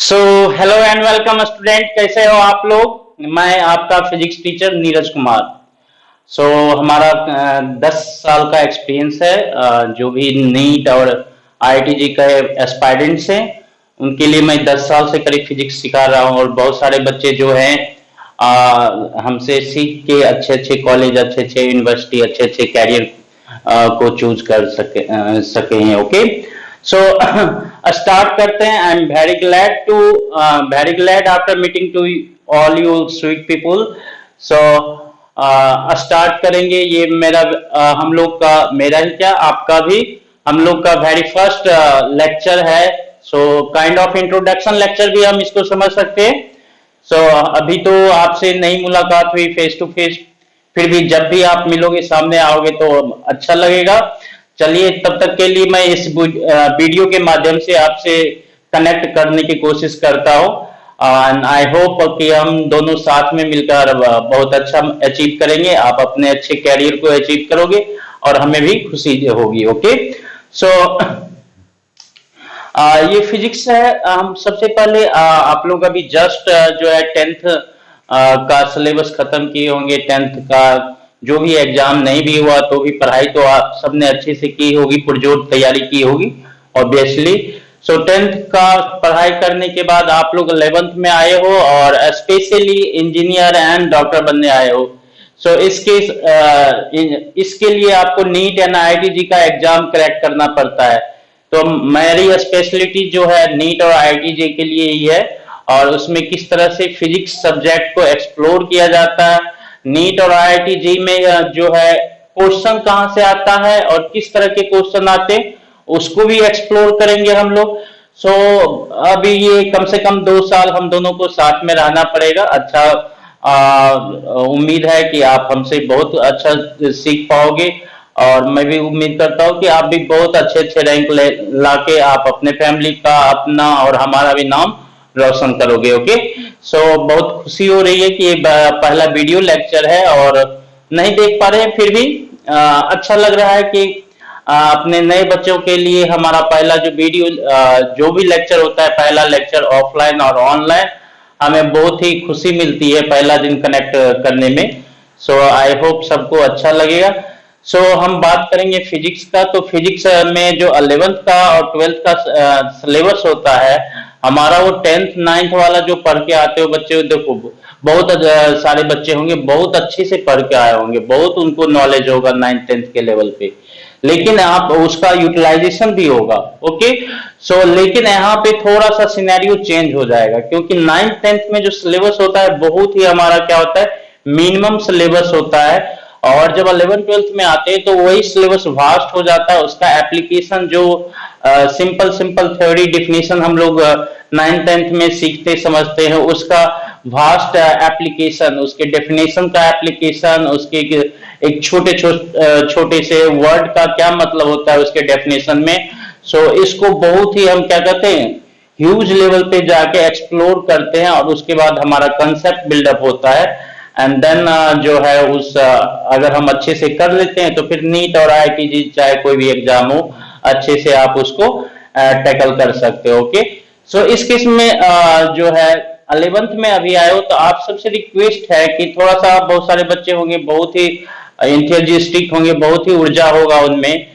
So hello and welcome student, कैसे हो आप लोग। मैं आपका फिजिक्स टीचर नीरज कुमार। हमारा 10 साल का एक्सपीरियंस है। जो भी नीट और आईआईटी का एस्पायरेंट्स हैं उनके लिए मैं 10 साल से करीब फिजिक्स सिखा रहा हूँ और बहुत सारे बच्चे जो हैं हमसे सीख के अच्छे अच्छे कॉलेज, अच्छे अच्छे यूनिवर्सिटी, अच्छे अच्छे कैरियर को चूज कर सके हैं। ओके, सो स्टार्ट करते हैं। I am very glad after meeting to all you sweet people. So start करेंगे। ये मेरा हम लोग का, मेरा ही क्या आपका भी, हम लोग का वेरी फर्स्ट लेक्चर है। काइंड ऑफ इंट्रोडक्शन लेक्चर भी हम इसको समझ सकते हैं। अभी तो आपसे नई मुलाकात हुई फेस टू फेस, फिर भी जब भी आप मिलोगे, सामने आओगे तो अच्छा लगेगा। चलिए, तब तक के लिए मैं इस वीडियो के माध्यम से आपसे कनेक्ट करने की कोशिश करता हूँ एंड आई होप कि हम दोनों साथ में मिलकर बहुत अच्छा अचीव करेंगे। आप अपने अच्छे कैरियर को अचीव करोगे और हमें भी खुशी होगी। ओके, सो ये फिजिक्स है। हम सबसे पहले आप लोग अभी जस्ट जो है 10th का सिलेबस खत्म किए होंगे। 10th का जो भी एग्जाम नहीं भी हुआ तो भी पढ़ाई तो आप सबने अच्छे से की होगी, पुरजोर तैयारी की होगी ऑब्वियसली। 10th का पढ़ाई करने के बाद आप लोग 11th में आए हो और स्पेशली इंजीनियर एंड डॉक्टर बनने आए हो। इसके लिए आपको नीट एंड आईआईटी जी का एग्जाम क्रैक करना पड़ता है। तो मेरी स्पेशलिटी जो है नीट और आईआईटी जे के लिए ही है और उसमें किस तरह से फिजिक्स सब्जेक्ट को एक्सप्लोर किया जाता है। नीट और आईआईटी जे में जो है क्वेश्चन कहां से आता है और किस तरह के क्वेश्चन आते हैं उसको भी एक्सप्लोर करेंगे हम लोग। अभी ये कम से कम 2 साल हम दोनों को साथ में रहना पड़ेगा। अच्छा, उम्मीद है कि आप हमसे बहुत अच्छा सीख पाओगे और मैं भी उम्मीद करता हूँ कि आप भी बहुत अच्छे अच्छे रैंक लाके आप अपने फैमिली का, अपना और हमारा भी नाम रोशन करोगे। ओके, बहुत खुशी हो रही है कि ये पहला वीडियो लेक्चर है और नहीं देख पा रहे हैं, फिर भी अच्छा लग रहा है कि अपने नए बच्चों के लिए हमारा पहला जो वीडियो जो भी लेक्चर होता है, पहला लेक्चर ऑफलाइन और ऑनलाइन, हमें बहुत ही खुशी मिलती है पहला दिन कनेक्ट करने में। आई होप सबको अच्छा लगेगा। हम बात करेंगे फिजिक्स का। तो फिजिक्स में जो 11th का और 12th का सिलेबस होता है हमारा, वो 10th 9th वाला जो पढ़ के आते हो बच्चे, देखो बहुत सारे बच्चे होंगे बहुत अच्छे से पढ़ के आए होंगे, बहुत उनको नॉलेज होगा 9th 10th के लेवल पे, लेकिन आप उसका यूटिलाइजेशन भी होगा। ओके, लेकिन यहाँ पे थोड़ा सा सिनेरियो चेंज हो जाएगा क्योंकि 9th 10th में जो सिलेबस होता है बहुत ही हमारा क्या होता है, मिनिमम सिलेबस होता है और जब 11th 12th में आते हैं तो वही सिलेबस वास्ट हो जाता है। उसका एप्लीकेशन जो सिंपल सिंपल थ्योरी डेफिनेशन हम लोग 9th 10th में सीखते समझते हैं, उसका वास्ट एप्लीकेशन, उसके डेफिनेशन का एप्लीकेशन, उसके एक छोटे से वर्ड का क्या मतलब होता है उसके डेफिनेशन में। इसको बहुत ही हम क्या कहते हैं, ह्यूज लेवल पे जाके एक्सप्लोर करते हैं और उसके बाद हमारा कंसेप्ट बिल्डअप होता है एंड देन जो है अगर हम अच्छे से कर लेते हैं तो फिर नीट और आईआईटी जी चाहे कोई भी एग्जाम हो अच्छे से आप उसको टैकल कर सकते हो। ओके, इस केस में जो है 11th में अभी आए हो तो आप सबसे रिक्वेस्ट है कि थोड़ा सा, बहुत सारे बच्चे होंगे बहुत ही इंथुसियास्टिक होंगे, बहुत ही ऊर्जा होगा उनमें।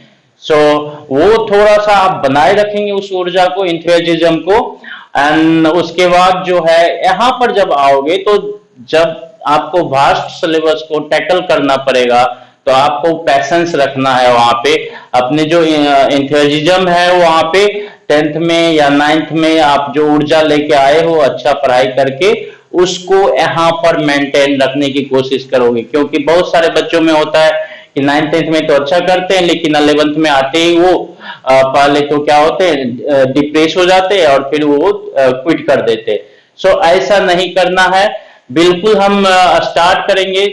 वो थोड़ा सा आप बनाए रखेंगे उस ऊर्जा को, इंथुसियाज्म को, एंड उसके बाद जो है यहाँ पर जब आओगे तो जब आपको वास्ट सिलेबस को टैकल करना पड़ेगा तो आपको पैसेंस रखना है। वहां पे अपने जो इंथुसियाज्म है वहां पे 10th में या 9th में आप जो ऊर्जा लेके आए हो अच्छा पढ़ाई करके, उसको यहाँ पर मेंटेन रखने की कोशिश करोगे क्योंकि बहुत सारे बच्चों में होता है कि 9th 10th में तो अच्छा करते हैं लेकिन 11th में आते ही वो पहले तो क्या होते हैं, डिप्रेस हो जाते हैं और फिर वो क्विट कर देते हैं। ऐसा नहीं करना है बिल्कुल। हम स्टार्ट करेंगे,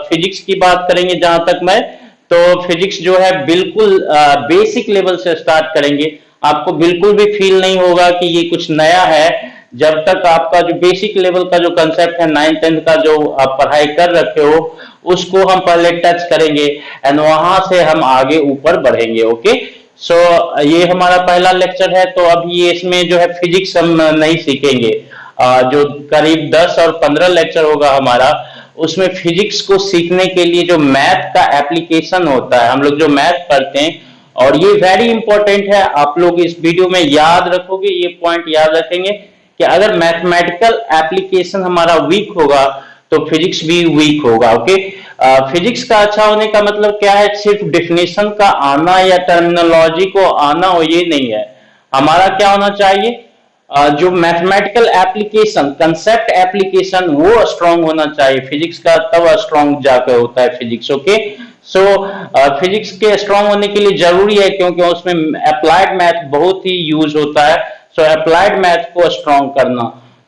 फिजिक्स की बात करेंगे जहां तक मैं, तो फिजिक्स जो है बिल्कुल बेसिक लेवल से स्टार्ट करेंगे। आपको बिल्कुल भी फील नहीं होगा कि ये कुछ नया है जब तक आपका जो बेसिक लेवल का जो कंसेप्ट है 9th 10th का जो आप पढ़ाई कर रखे हो उसको हम पहले टच करेंगे एंड वहां से हम आगे ऊपर बढ़ेंगे। ओके, सो ये हमारा पहला लेक्चर है, तो अब ये इसमें जो है फिजिक्स हम नहीं सीखेंगे। जो करीब 10 और 15 लेक्चर होगा हमारा, उसमें फिजिक्स को सीखने के लिए जो मैथ का एप्लीकेशन होता है, हम लोग जो मैथ पढ़ते हैं, और ये वेरी इंपॉर्टेंट है, आप लोग इस वीडियो में याद रखोगे, ये पॉइंट याद रखेंगे कि अगर मैथमेटिकल एप्लीकेशन हमारा वीक होगा तो फिजिक्स भी वीक होगा। ओके, फिजिक्स का अच्छा होने का मतलब क्या है? सिर्फ डिफिनेशन का आना या टर्मिनोलॉजी को आना हो, ये नहीं है। हमारा क्या होना चाहिए? जो मैथमेटिकल एप्लीकेशन, कंसेप्ट एप्लीकेशन, वो स्ट्रांग होना चाहिए फिजिक्स का, तब स्ट्रांग जाकर होता है फिजिक्स। ओके, सो फिजिक्स के स्ट्रांग होने के लिए जरूरी है, क्योंकि उसमें अप्लाइड मैथ बहुत ही यूज होता है। सो अप्लाइड मैथ को स्ट्रांग करना,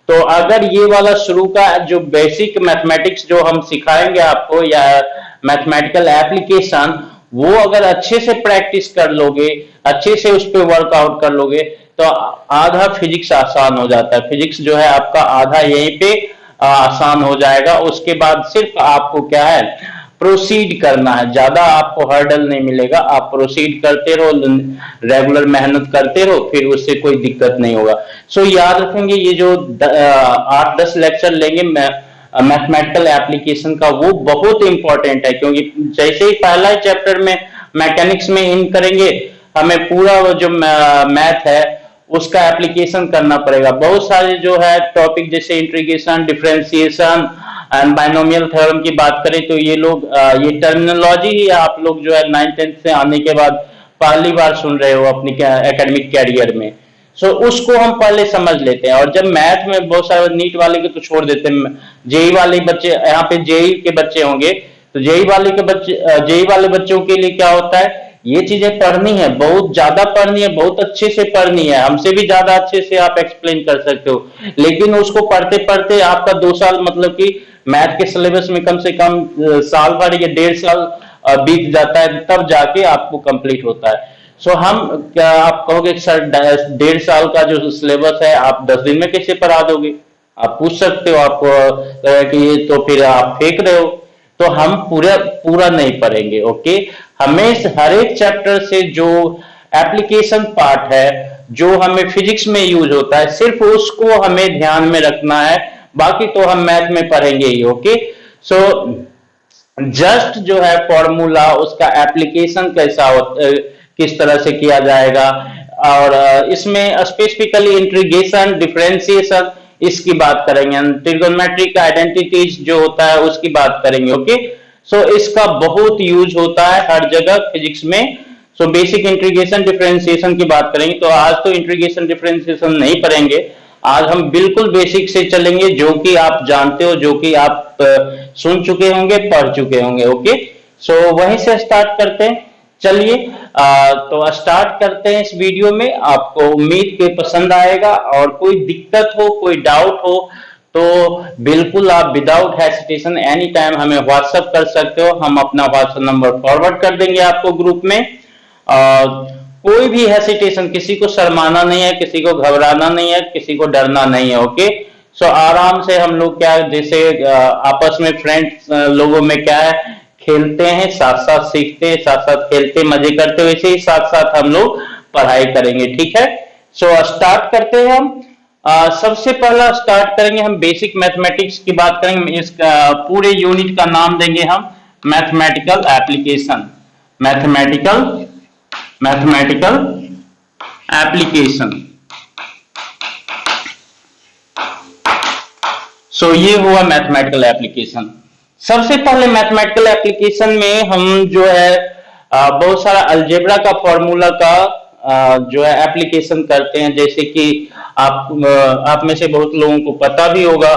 तो अगर ये वाला शुरू का जो बेसिक मैथमेटिक्स जो हम सिखाएंगे आपको, या मैथमेटिकल एप्लीकेशन, वो अगर अच्छे से प्रैक्टिस कर लोगे, अच्छे से उस पर वर्कआउट कर लोगे, तो आधा फिजिक्स आसान हो जाता है। फिजिक्स जो है आपका आधा यहीं पे आसान हो जाएगा। उसके बाद सिर्फ आपको क्या है, प्रोसीड करना है, ज्यादा आपको हर्डल नहीं मिलेगा। आप प्रोसीड करते रहो, रेगुलर मेहनत करते रहो, फिर उससे कोई दिक्कत नहीं होगा। सो याद रखेंगे, ये जो 8-10 लेक्चर लेंगे मैथमेटिकल एप्लीकेशन का, वो बहुत इंपॉर्टेंट है, क्योंकि जैसे ही पहला चैप्टर में मैकेनिक्स में इन करेंगे, हमें पूरा वो जो मैथ है उसका एप्लीकेशन करना पड़ेगा। बहुत सारे जो है टॉपिक, जैसे integration, differentiation and binomial theorem की बात करें, तो ये लोग ये टर्मिनोलॉजी ही आप लोग जो है 9th-10th से आने के बाद पहली बार सुन रहे हो अपनी एकेडमिक कैरियर में। सो उसको हम पहले समझ लेते हैं, और जब मैथ में बहुत सारे नीट वाले के तो छोड़ देते हैं, जेई वाले बच्चे, यहाँ पे जेई के बच्चे होंगे, तो जेई वाले के बच्चे, जेई वाले बच्चों के लिए क्या होता है, ये चीजें पढ़नी है, बहुत ज्यादा पढ़नी है, बहुत अच्छे से पढ़नी है, हमसे भी ज्यादा अच्छे से आप एक्सप्लेन कर सकते हो। लेकिन उसको पढ़ते पढ़ते आपका 2 साल, मतलब कि मैथ के सिलेबस में कम से कम साल भर या 1.5 साल बीत जाता है, तब जाके आपको कंप्लीट होता है। सो हम क्या, आप कहोगे सर 1.5 साल का जो सिलेबस है आप 10 दिन में कैसे पढ़ा दोगे? आप पूछ सकते हो, आपको कि ये तो फिर आप फेंक रहे हो। तो हम पूरा पूरा नहीं पढ़ेंगे। ओके, हमें हर एक चैप्टर से जो एप्लीकेशन पार्ट है, जो हमें फिजिक्स में यूज होता है, सिर्फ उसको हमें ध्यान में रखना है, बाकी तो हम मैथ में पढ़ेंगे ही। ओके, सो जस्ट जो है फॉर्मूला, उसका एप्लीकेशन कैसा होता, किस तरह से किया जाएगा, और इसमें स्पेसिफिकली इंटीग्रेशन, डिफरेंशिएशन, इसकी बात करेंगे। ट्रिगोनोमेट्रिक आइडेंटिटीज जो होता है उसकी बात करेंगे। ओके, सो इसका बहुत यूज होता है हर जगह फिजिक्स में। सो बेसिक इंटीग्रेशन, डिफरेंशिएशन की बात करेंगे, तो आज तो इंटीग्रेशन डिफरेंशिएशन नहीं पढ़ेंगे, आज हम बिल्कुल बेसिक से चलेंगे, जो कि आप जानते हो, जो कि आप सुन चुके होंगे, पढ़ चुके होंगे। ओके, सो वहीं से स्टार्ट करते हैं। चलिए, तो स्टार्ट करते हैं इस वीडियो में। आपको उम्मीद के पसंद आएगा, और कोई दिक्कत हो, कोई डाउट हो, तो बिल्कुल आप विदाउट हेसिटेशन एनी टाइम हमें व्हाट्सएप कर सकते हो। हम अपना व्हाट्सएप नंबर फॉरवर्ड कर देंगे आपको ग्रुप में। कोई भी हेसिटेशन, किसी को शर्माना नहीं है, किसी को घबराना नहीं है, किसी को डरना नहीं है। ओके, सो आराम से हम लोग क्या, जैसे आपस में फ्रेंड्स लोगों में क्या है, खेलते हैं, साथ साथ सीखते हैं, साथ साथ खेलते, मजे करते, वैसे ही साथ साथ हम लोग पढ़ाई करेंगे। ठीक है, सो स्टार्ट करते हैं हम। सबसे पहला स्टार्ट करेंगे हम बेसिक मैथमेटिक्स की बात करेंगे। इस पूरे यूनिट का नाम देंगे हम मैथमेटिकल एप्लीकेशन, मैथमेटिकल एप्लीकेशन। सो ये हुआ मैथमेटिकल एप्लीकेशन। सबसे पहले मैथमेटिकल एप्लीकेशन में हम जो है बहुत सारा अलजेब्रा का फॉर्मूला का जो है एप्लीकेशन करते हैं। जैसे कि आप में से बहुत लोगों को पता भी होगा,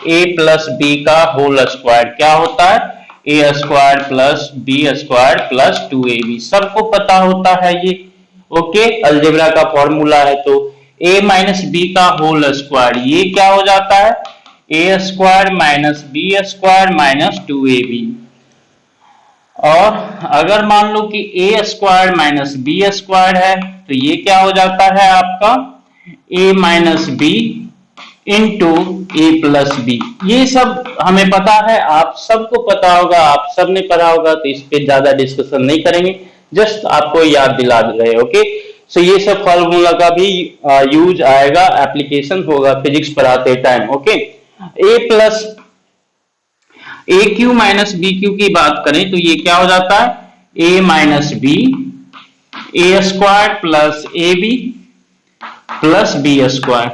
a प्लस बी का होल स्क्वायर क्या होता है, a square plus B square plus 2ab, सबको पता होता है ये। ओके, अलजेब्रा का फॉर्मूला है, तो a माइनस बी का होल स्क्वायर, ये क्या हो जाता है, a square minus B square minus 2ab। और अगर मान लो कि a square minus B square है, तो ये क्या हो जाता है आपका a minus B into A plus B. ये सब हमें पता है, आप सबको पता होगा, आप सबने पढ़ा होगा, तो इस पे ज्यादा डिस्कशन नहीं करेंगे, जस्ट आपको याद दिला रहे। ओके, सो ये सब फॉर्मूला का भी यूज आएगा, एप्लीकेशन होगा फिजिक्स पढ़ाते time. Okay, a plus a q minus b q की बात करें तो ये क्या हो जाता है, a minus b a square plus a b plus B square.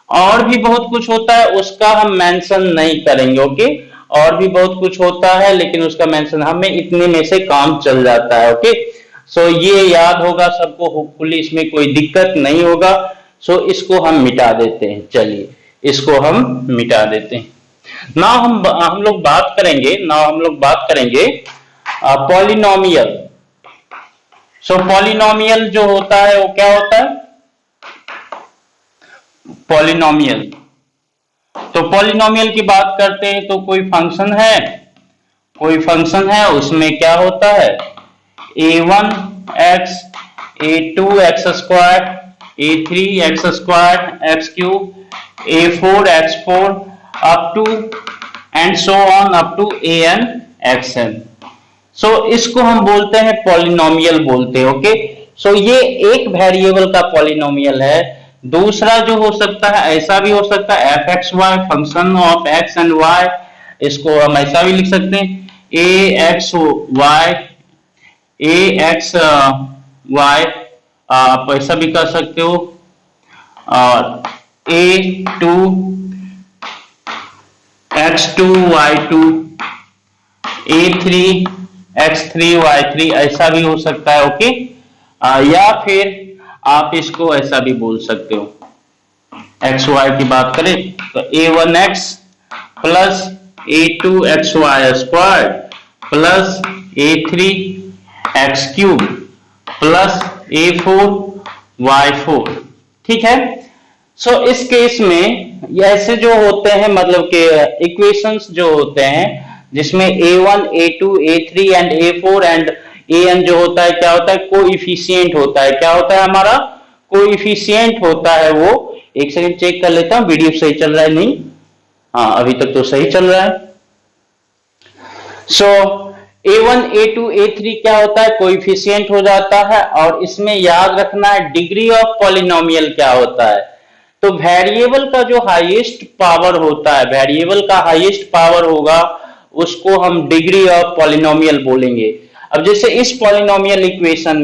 और भी बहुत कुछ होता है, उसका हम मेंशन नहीं करेंगे। ओके, और भी बहुत कुछ होता है लेकिन उसका मेंशन, हमें इतने में से काम चल जाता है। ओके, सो ये याद होगा सबको, होपफुली इसमें कोई दिक्कत नहीं होगा। सो इसको हम मिटा देते हैं, चलिए इसको हम मिटा देते हैं। ना हम लोग बात करेंगे पॉलिनोमियल। सो पॉलिनोमियल जो होता है वो क्या होता है, पॉलिनोमियल। तो पॉलिनोमियल की बात करते हैं तो कोई फंक्शन है उसमें क्या होता है, a1x a2x square a3x square x cube a4x4 up to and so on up to an xn। सो इसको हम बोलते हैं पॉलिनोमियल बोलते हैं। ओके, सो ये एक वेरिएबल का पॉलिनोमियल है। दूसरा जो हो सकता है, ऐसा भी हो सकता है F X Y, function of X and Y, इसको हम ऐसा भी लिख सकते हैं ए एक्स वाई, आप ऐसा भी कर सकते हो, और a2x2y2 a3x3y3 ऐसा भी हो सकता है। ओके, या फिर आप इसको ऐसा भी बोल सकते हो, एक्स वाई की बात करें तो a1x plus a2xy square plus a3x cube plus a4y4। ठीक है, सो इस केस में ऐसे जो होते हैं, मतलब के इक्वेशंस जो होते हैं जिसमें a1 a2 a3 and a4 and an जो होता है क्या होता है, कोएफिशिएंट होता है। क्या होता है हमारा, कोएफिशिएंट होता है। वो एक सेकंड चेक कर लेता हूं वीडियो सही चल रहा है नहीं, हाँ अभी तक तो सही चल रहा है। सो a1 a2 a3 क्या होता है, कोएफिशिएंट हो जाता है। और इसमें याद रखना है डिग्री ऑफ पॉलिनोमियल क्या होता है, तो वेरिएबल का जो हाईएस्ट पावर होता है, वेरिएबल का हाईएस्ट पावर होगा उसको हम डिग्री ऑफ पॉलिनोमियल बोलेंगे। अब जैसे इस पॉलिनोमियल इक्वेशन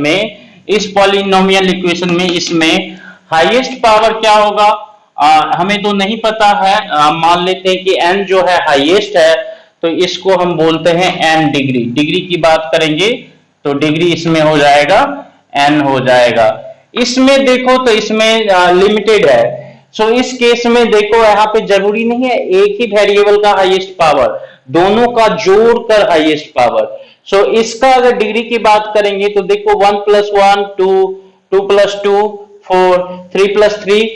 में इसमें हाईएस्ट पावर क्या होगा, हमें तो नहीं पता है, मान लेते हैं कि n जो है हाईएस्ट है, तो इसको हम बोलते हैं n डिग्री की बात करेंगे तो डिग्री इसमें हो जाएगा n हो जाएगा। इसमें देखो तो इसमें लिमिटेड है। सो इस केस में देखो यहाँ पे जरूरी नहीं है एक ही वेरिएबल का हाईएस्ट पावर, दोनों का जोड़कर हाईएस्ट पावर। सो इसका अगर डिग्री की बात करेंगे तो देखो 1 + 1 2, 2 + 2 4, 3 + 3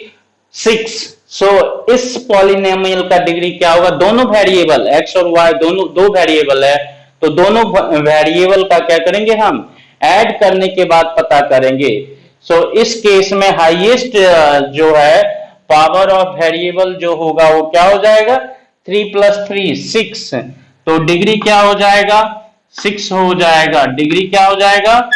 6। सो इस पॉलिनोमियल का डिग्री क्या होगा, दोनों वेरिएबल x और y दोनों दो वेरिएबल है, तो दोनों वेरिएबल का क्या करेंगे हम, ऐड करने के बाद पता करेंगे। सो इस केस में हाईएस्ट जो है पावर ऑफ वेरिएबल जो होगा वो क्या हो जाएगा, 3 + 3 6, तो डिग्री क्या हो जाएगा, 6 हो जाएगा, डिग्री क्या हो जाएगा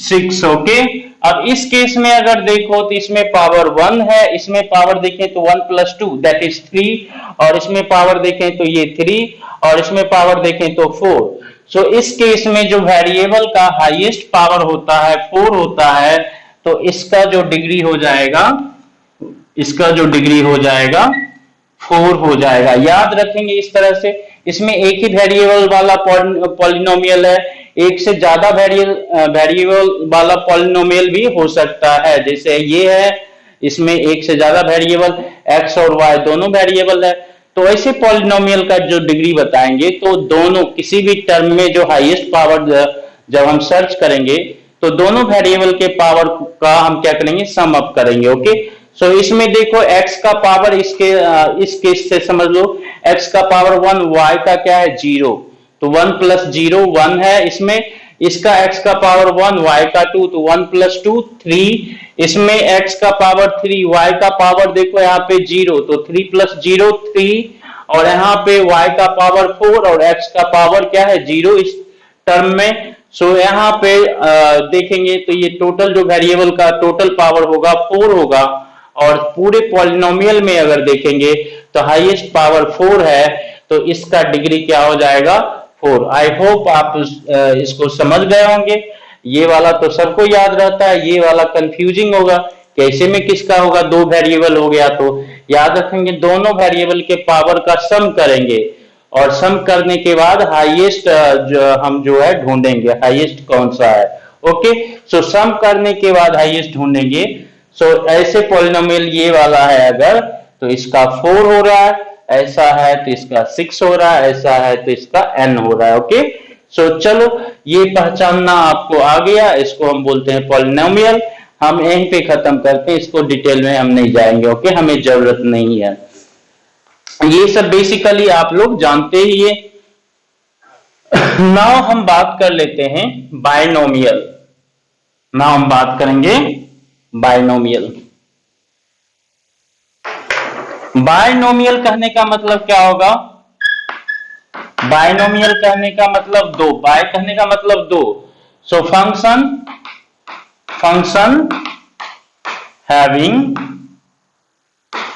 6। ओके, अब इस केस में अगर देखो तो इसमें पावर 1 है, इसमें पावर देखें तो 1 + 2 दैट इज 3, और इसमें पावर देखें तो ये 3, और इसमें पावर देखें तो 4। सो इस केस में जो वेरिएबल का हाईएस्ट पावर होता है 4 होता है, तो इसका जो डिग्री हो जाएगा 4 हो जाएगा। याद रखेंगे इस तरह से। इसमें एक ही वेरिएबल वाला पॉलिनोमियल है, एक से ज्यादा वेरिएबल वाला पॉलिनोमियल भी हो सकता है, जैसे ये है इसमें एक से ज्यादा वेरिएबल, x और y दोनों वेरिएबल है। तो ऐसे पॉलिनोमियल का जो डिग्री बताएंगे तो दोनों किसी भी टर्म में जो हाईएस्ट पावर जब हम सर्च करेंगे तो दोनों वेरिएबल के पावर का हम क्या करेंगे, सम अप करेंगे। ओके, सो इसमें देखो x का पावर इस केस से समझ लो, x का पावर 1, y का क्या है 0, तो 1 + 0 1 है। इसमें इसका x का पावर 1, y का 2, तो 1 + 2 3। इसमें x का पावर 3, y का पावर देखो यहाँ पे 0, तो 3 + 0 3, और यहाँ पे y का पावर 4 और x का पावर क्या है 0 इस टर्म में। सो यहाँ पे देखेंगे तो ये टोटल जो वेरिएबल का टोटल पावर होगा 4 होगा, और पूरे पॉलिनोमियल में अगर देखेंगे तो हाईएस्ट पावर 4 है, तो इसका डिग्री क्या हो जाएगा 4। आई होप आप इसको समझ गए होंगे। ये वाला तो सबको याद रहता है, ये वाला कंफ्यूजिंग होगा कैसे में किसका होगा, दो वेरिएबल हो गया तो याद रखेंगे दोनों वेरिएबल के पावर का सम करेंगे, और सम करने के बाद हाईएस्ट हम जो है ढूंढेंगे हाईएस्ट कौन सा है। ओके, सो सम करने के बाद हाईएस्ट ढूंढेंगे। सो ऐसे पॉलिनोमियल ये वाला है अगर, तो इसका 4 हो रहा है, ऐसा है तो इसका 6 हो रहा है, ऐसा है तो इसका n हो रहा है। ओके, सो चलो ये पहचानना आपको आ गया, इसको हम बोलते हैं पॉलिनोमियल। हम यहीं पे खत्म करते हैं, इसको डिटेल में हम नहीं जाएंगे। ओके, हमें जरूरत नहीं है, ये सब बेसिकली आप लोग जानते ही है। नाउ हम बात कर लेते हैं बायनोमियल। नाउ हम बात करेंगे बायनोमियल। बायनोमियल कहने का मतलब क्या होगा? बायनोमियल कहने का मतलब दो, बाय कहने का मतलब दो। So function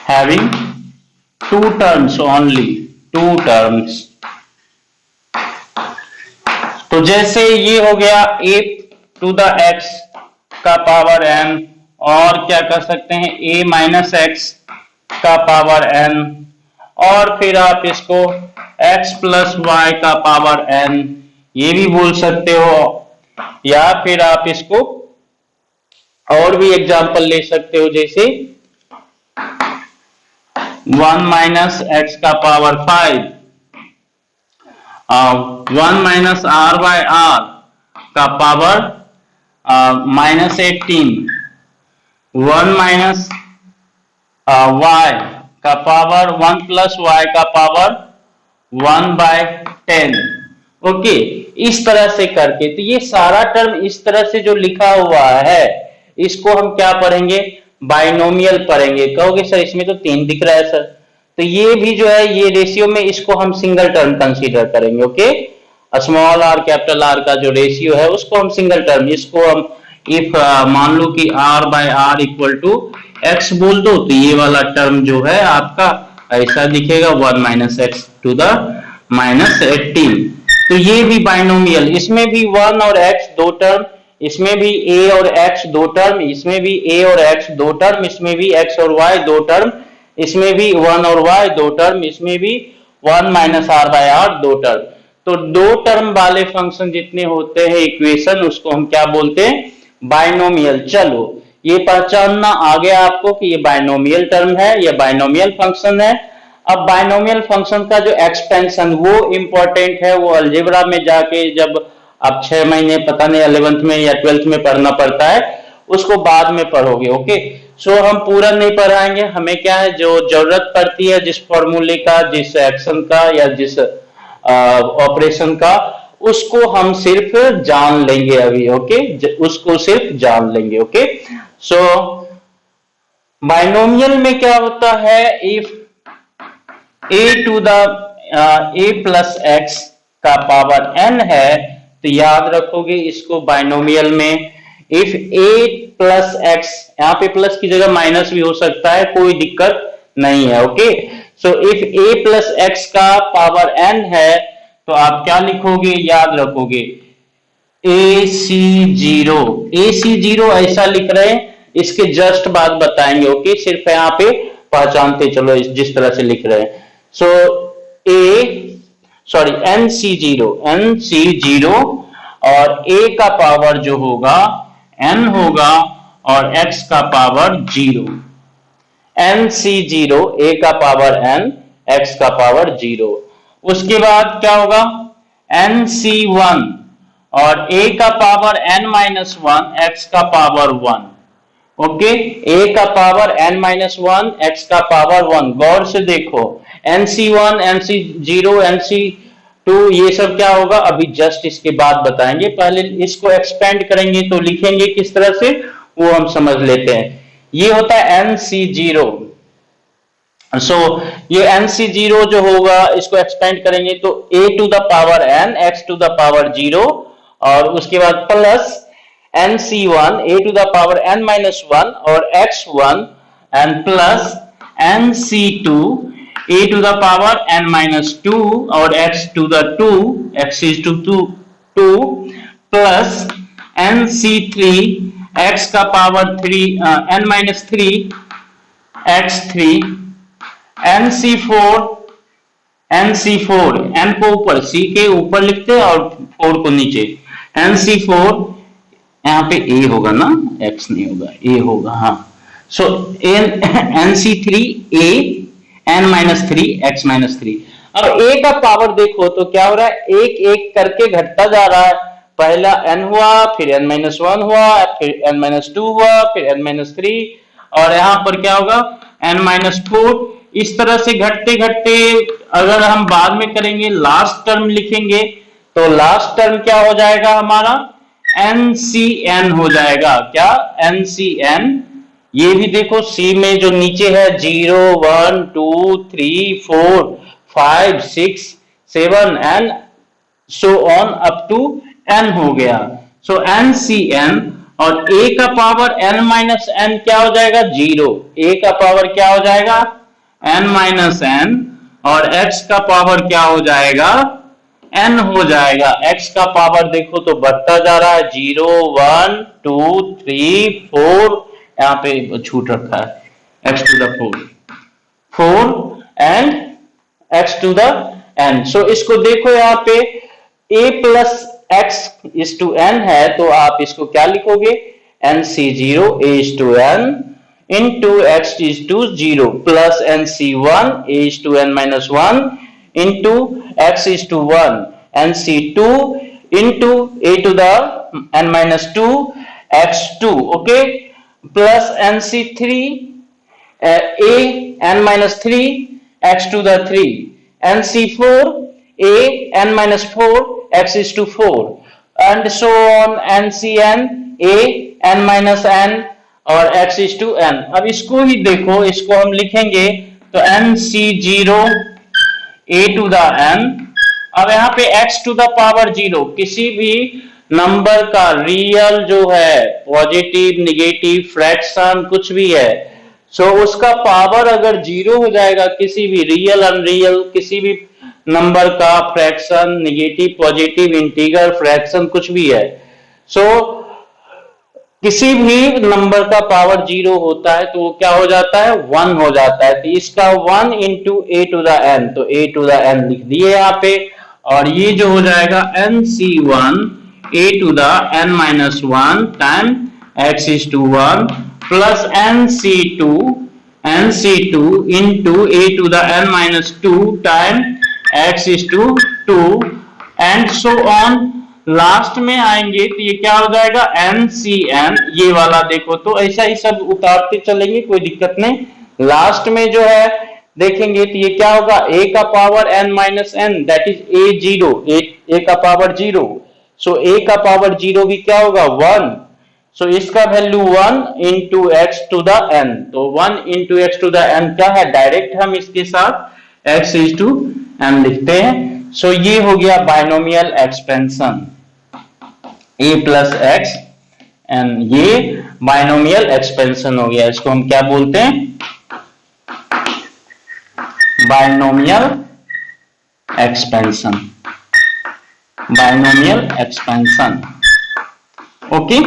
having two terms only, two terms। तो जैसे ये हो गया a to the x का पावर n, और क्या कर सकते हैं a माइनस x का पावर n, और फिर आप इसको x प्लस y का पावर n ये भी बोल सकते हो, या फिर आप इसको और भी एग्जांपल ले सकते हो, जैसे 1 माइनस एक्स का power 5, 1 minus R by R का पावर माइनस 18, 1 माइनस वाई का पावर 1 प्लस वाई का पावर 1 बाय 10। ओके, इस तरह से करके, तो ये सारा टर्म इस तरह से जो लिखा हुआ है इसको हम क्या पढ़ेंगे? बाइनोमियल पढ़ेंगे। कहोगे सर इसमें तो 3 दिख रहा है सर, तो ये भी जो है ये रेशियो में इसको हम सिंगल टर्म कंसीडर करेंगे। Okay, small are capital R का जो रेशियो है उसको हम सिंगल टर्म, इसको हम इफ मान लो कि r by R equal to X बोल दो, तो ये वाला टर्म जो है आपका ऐसा दिखेगा 1 minus X to the minus 18। तो ये भी बाइनोमियल, इसमें भी 1 और x दो टर्म, इसमें भी a और x दो टर्म, इसमें भी a और x दो टर्म, इसमें भी x और y दो टर्म, इसमें भी 1 और y दो टर्म, इसमें भी 1 माइनस आर बाय आर दो टर्म। तो दो टर्म वाले फंक्शन जितने होते हैं इक्वेशन, उसको हम क्या बोलते हैं? बाइनोमियल। चलो ये पहचानना आ गया आपको कि ये बाइनोमियल टर्म है, ये बाइनोमियल फंक्शन है। अब बाइनोमियल फंक्शन का जो एक्सपेंशन वो इंपॉर्टेंट है, वो अलजेब्रा में जाके जब आप 6 महीने पता नहीं 11th में या 12th में पढ़ना पड़ता है, उसको बाद में पढ़ोगे। ओके, सो हम पूरा नहीं पढ़ाएंगे, हमें क्या है जो जरूरत पड़ती है जिस फॉर्मूले का, जिस एक्शन का या जिस ऑपरेशन का, उसको हम सिर्फ जान लेंगे अभी। ओके, उसको सिर्फ जान लेंगे। ओके, सो बाइनोमियल में क्या होता है? If a to the a plus X का पावर n है, तो याद रखोगे इसको बाइनोमियल में इफ a प्लस एक्स, यहाँ पे प्लस की जगह माइनस भी हो सकता है, कोई दिक्कत नहीं है। Okay, so if a plus X का पावर n है, तो आप क्या लिखोगे? याद रखोगे AC0 ऐसा लिख रहे हैं, इसके जस्ट बाद बताएंगे। ओके, सिर्फ यहाँ पे पहचानते चलो जिस तरह से लिख रहे हैं। सो NC0 और a का पावर जो होगा n होगा, और x का पावर 0। NC0 a का पावर n, x का पावर 0। उसके बाद क्या होगा? NC1 और a का पावर n माइनस 1, x का पावर 1। ओके, a का पावर n माइनस 1, x का पावर 1। गौर से देखो, NC1, NC0, NC2 ये सब क्या होगा अभी जस्ट इसके बाद बताएंगे, पहले इसको एक्सपेंड करेंगे तो लिखेंगे किस तरह से वो हम समझ लेते हैं। ये होता है NC0। सो ये NC0 जो होगा इसको एक्सपेंड करेंगे तो a to the power n, x to the power 0, और उसके बाद plus nc1 a to the power n minus 1 और x1 and plus nc2 a to the power n minus 2 और x to the 2 x is to 2 plus nc3 x का power 3 n minus 3 x3 nc4 nc4 n को ऊपर c के ऊपर लिखते हैं और 4 को नीचे nc4 यहाँ पे a होगा ना x नहीं होगा a होगा हाँ सो nc3 a n minus 3 x minus 3 अब a का पावर देखो तो क्या हो रहा है एक एक करके घटता जा रहा है पहला n हुआ फिर n minus 1 हुआ फिर n minus 2 हुआ फिर n minus 3 और यहाँ पर क्या होगा n minus 4 इस तरह से घटते घटते अगर हम बाद में करेंगे लास्ट टर्म लिखेंगे तो लास्ट टर्म क्या हो जाएगा हमारा NCN हो जाएगा क्या NCN ये भी देखो C में जो नीचे है 0 1 2 3 4 5 6 7 and so on up to N हो गया सो NCN और A का पावर N माइनस N क्या हो जाएगा 0 A का पावर क्या हो जाएगा n माइनस n और x का पावर क्या हो जाएगा n हो जाएगा x का पावर देखो तो बढ़ता जा रहा है 0 1 2 3 4 यहाँ पे छूट रखा है x to the 4 and x to the n सो इसको देखो यहाँ पे a plus x is to n है तो आप इसको क्या लिखोगे nc0 a is to n into x is to 0 plus nc1 a is to n minus 1 into x is to 1 nc2 into a to the n minus 2 x2 okay plus nc3 a n minus 3 x to the 3 nc4 a n minus 4 x is to 4 and so on ncn a n minus n और x is to n अब इसको ही देखो इसको हम लिखेंगे तो nc0 a to the n अब यहाँ पे x to the power 0 किसी भी नंबर का रियल जो है पॉजिटिव निगेटिव फ्रैक्शन कुछ भी है सो उसका पावर अगर 0 हो जाएगा किसी भी रियल अनरियल किसी भी नंबर का fraction negative positive integer fraction कुछ भी है सो किसी भी नंबर का पावर 0 होता है तो वो क्या हो जाता है 1 हो जाता है तो इसका 1 into a to the n तो a to the n लिख दिए यहाँ पे और ये जो हो जाएगा nc1 a to the n minus 1 time x is to 1 plus nc2 into a to the n minus 2 time x is to 2 and so on last में आएंगे तो ये क्या हो जाएगा NCN ये वाला देखो तो ऐसा ही सब उतारते चलेंगे कोई दिक्कत नहीं लास्ट में जो है देखेंगे तो ये क्या होगा a का power n minus n that is a0 a का पावर 0 सो a का पावर 0 भी क्या होगा 1 सो इसका value 1 into x to the n तो 1 into x to the n क्या है डायरेक्ट हम इसके साथ x is to n लिखते हैं सो ये हो गया binomial expansion a plus x and ये बाइनोमियल एक्सपेंशन हो गया इसको हम क्या बोलते हैं binomial expansion okay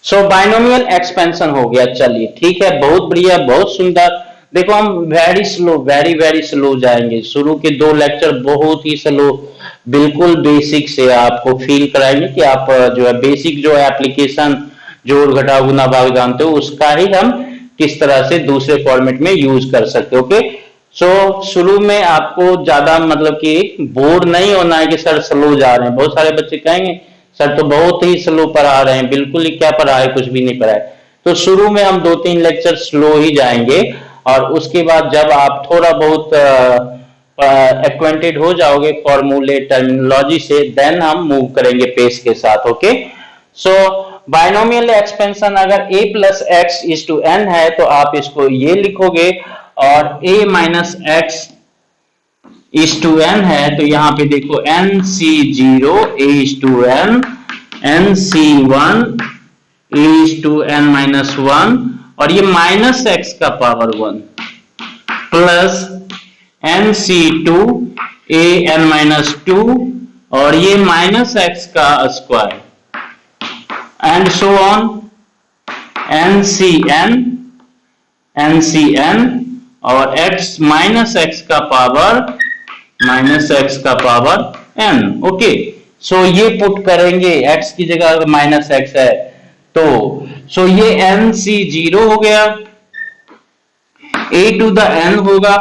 so binomial expansion हो गया चलिए ठीक है बहुत बढ़िया बहुत सुंदर देखो हम वेरी स्लो जाएंगे शुरू के 2 लेक्चर बहुत ही स्लो बिल्कुल बेसिक से आपको फील कराएंगे कि आप जो है बेसिक जो है एप्लीकेशन जोड़ घटाव गुना भाग जानते हो उसका ही हम किस तरह से दूसरे फॉर्मेट में यूज कर सकते हो ओके सो शुरू में आपको ज्यादा मतलब कि बोर नहीं होना है कि सर स्लो जा रहे हैं बहुत सारे बच्चे कहेंगे सर तो बहुत ही स्लो पढ़ा रहे हैं बिल्कुल ही क्या पढ़ा है कुछ भी नहीं पढ़ा है तो शुरू में हम 2-3 लेक्चर स्लो ही जाएंगे और उसके बाद जब आप थोड़ा बहुत एक्वेंटेड हो जाओगे फॉर्मूले टर्मिनोलॉजी से देन हम मूव करेंगे पेस के साथ ओके सो बाइनोमियल एक्सपेंशन अगर a plus x is to n है तो आप इसको ये लिखोगे और a minus x is to n है, तो यहाँ पे देखो n c zero is to n, n c one is to n minus one, और ये माइनस एक्स का power one plus n c two a n minus two, और ये माइनस एक्स का square, and so on an c N और x minus x का power n। Okay, सो ये put करेंगे, x की जगह अगर माइनस एक्स है तो सो ये एन सी जीरो हो गया, a टू द n होगा,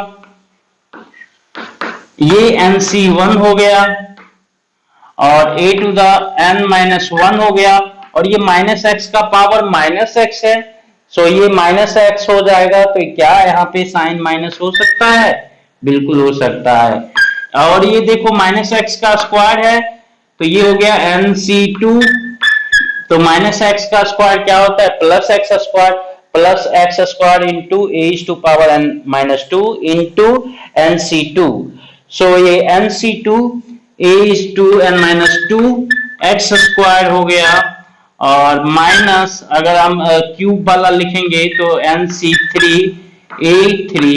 ये एन सी वन हो गया, और a to the n minus one हो गया, और ये माइनस एक्स का पावर माइनस एक्स है, सो ये माइनस एक्स हो जाएगा। तो क्या यहाँ पे साइन माइनस हो सकता है? बिल्कुल हो सकता है। और ये देखो माइनस एक्स का स्क्वायर है, तो ये हो गया एन सी टू, तो माइनस एक्स का स्क्वायर क्या होता है? Plus x square into a to power n minus two into n c two. So ये n c two a to n minus two x square हो गया, और minus अगर हम क्यूब वाला लिखेंगे तो n c three a three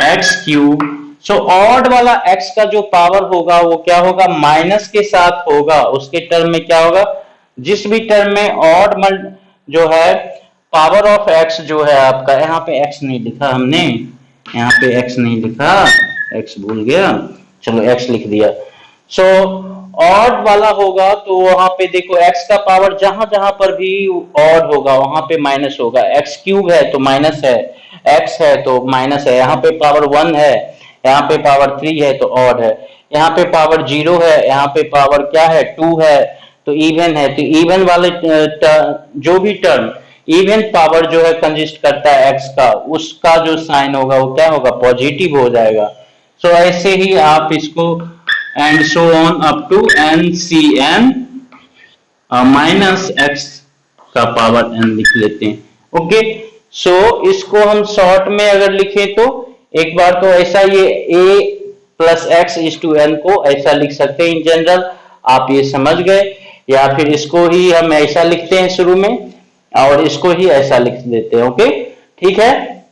x cube. So odd वाला एक्स का जो पावर होगा वो क्या होगा? माइनस के साथ होगा, उसके टर्म में क्या होगा? जिस भी टर्म में ऑड जो है पावर ऑफ एक्स जो है आपका, यहाँ पे एक्स नहीं लिखा हमने, यहाँ पे एक्स नहीं लिखा, एक्स भूल गया, चलो एक्स लिख दिया। सो ऑड वाला होगा तो वहां पे देखो एक्स का पावर जहां जहां पर भी ऑड होगा वहां पे माइनस होगा। एक्स क्यूब है तो माइनस है, एक्स है तो माइनस है, यहाँ पे पावर वन है, यहाँ पे पावर थ्री है तो ऑड है, यहाँ पे पावर जीरो है, यहाँ पे पावर क्या है? टू है, तो इवन है। तो इवन वाले जो भी टर्म इवन पावर जो है कंसिस्ट करता है एक्स का, उसका जो साइन होगा वो क्या होगा? पॉजिटिव हो जाएगा। सो ऐसे ही आप इसको and so on up to n c n minus x का पावर एन लिख लेते हैं। ओके, सो इसको हम शॉर्ट में अगर लिखे तो एक बार तो ऐसा ये a plus x is to n को ऐसा लिख सकते हैं इन जनरल, आप ये समझ गए। या फिर इसको ही हम ऐसा लिखते हैं शुरू में और इसको ही ऐसा लिख देते हैं। ओके, ठीक है।